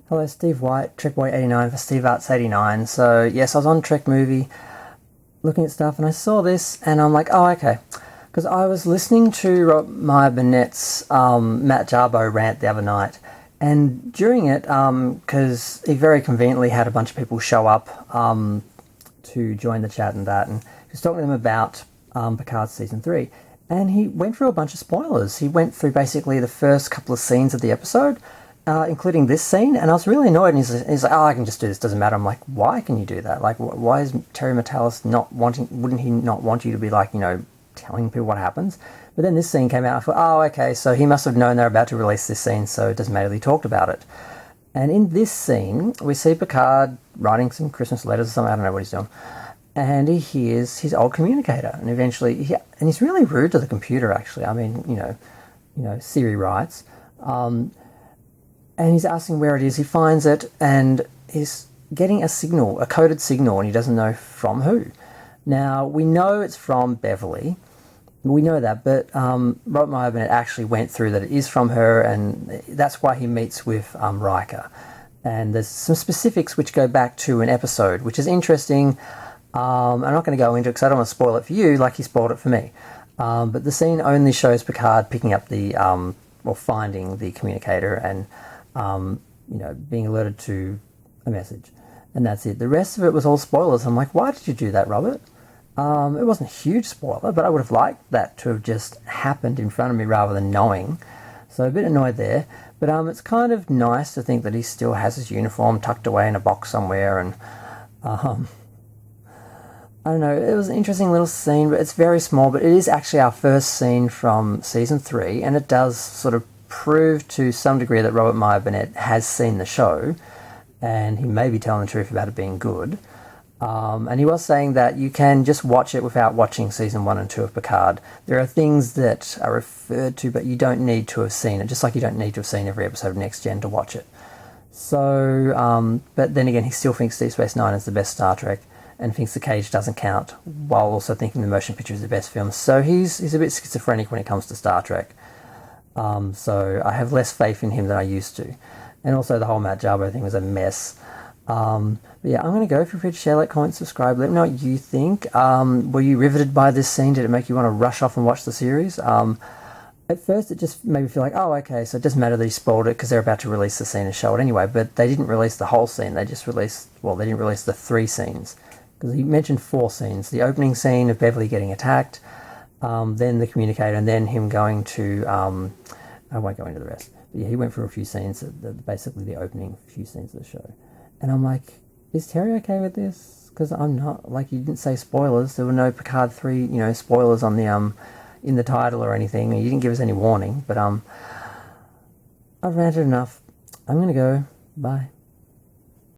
Hello, Steve White, TrekBoy89 for Steve Arts 89. So, yes, I was on Trek Movie looking at stuff and I saw this and I'm like, oh, okay. Because I was listening to Meyer Burnett's Matt Jarbo rant the other night, and during it, because he very conveniently had a bunch of people show up to join the chat and that, and he was talking to them about Picard Season 3, and he went through a bunch of spoilers. He went through basically the first couple of scenes of the episode, including this scene, and I was really annoyed, and he's like, oh, I can just do this, doesn't matter. I'm like, why can you do that? Like, why is Terry Matalas not wanting, wouldn't he not want you to be like, telling people what happens? But then this scene came out, I thought, oh, okay, so he must have known they're about to release this scene, so it doesn't matter that he talked about it. And in this scene, we see Picard writing some Christmas letters or something, I don't know what he's doing, and he hears his old communicator, and eventually, and he's really rude to the computer, actually. I mean, Siri writes, and he's asking where it is. He finds it, and he's getting a signal, a coded signal, and he doesn't know from who. Now, we know it's from Beverly. We know that, but Robert Meyer Burnett actually went through that it is from her, and that's why he meets with Riker. And there's some specifics which go back to an episode, which is interesting. I'm not going to go into it because I don't want to spoil it for you like he spoiled it for me. But the scene only shows Picard picking up the, or finding the communicator and, being alerted to a message. And that's it. The rest of it was all spoilers. I'm like, why did you do that, Robert? It wasn't a huge spoiler, but I would have liked that to have just happened in front of me rather than knowing. So a bit annoyed there. But it's kind of nice to think that he still has his uniform tucked away in a box somewhere. And I don't know, it was an interesting little scene, but it's very small. But it is actually our first scene from Season 3, and it does sort of prove to some degree that Robert Meyer Burnett has seen the show, and he may be telling the truth about it being good. And he was saying that you can just watch it without watching Season 1 and 2 of Picard. There are things that are referred to, but you don't need to have seen it, just like you don't need to have seen every episode of Next Gen to watch it. So, but then again, he still thinks Deep Space Nine is the best Star Trek, and thinks The Cage doesn't count, while also thinking The Motion Picture is the best film. So he's a bit schizophrenic when it comes to Star Trek. So I have less faith in him than I used to. And also the whole Matt Jarbo thing was a mess. But yeah, I'm going to go. Feel free to share, like, comment, subscribe. Let me know what you think. Were you riveted by this scene? Did it make you want to rush off and watch the series? At first, it just made me feel like, oh, okay, so it doesn't matter that he spoiled it because they're about to release the scene and show it anyway. But they didn't release the whole scene. They just released, they didn't release the 3 scenes. Because he mentioned 4 scenes. The opening scene of Beverly getting attacked, then the communicator, and then him going to... I won't go into the rest. But yeah, he went through a few scenes, basically the opening few scenes of the show. And I'm like, is Terry okay with this? Because I'm not. Like, you didn't say spoilers. There were no Picard 3, spoilers on the in the title or anything. You didn't give us any warning. But I've ranted enough. I'm gonna go. Bye.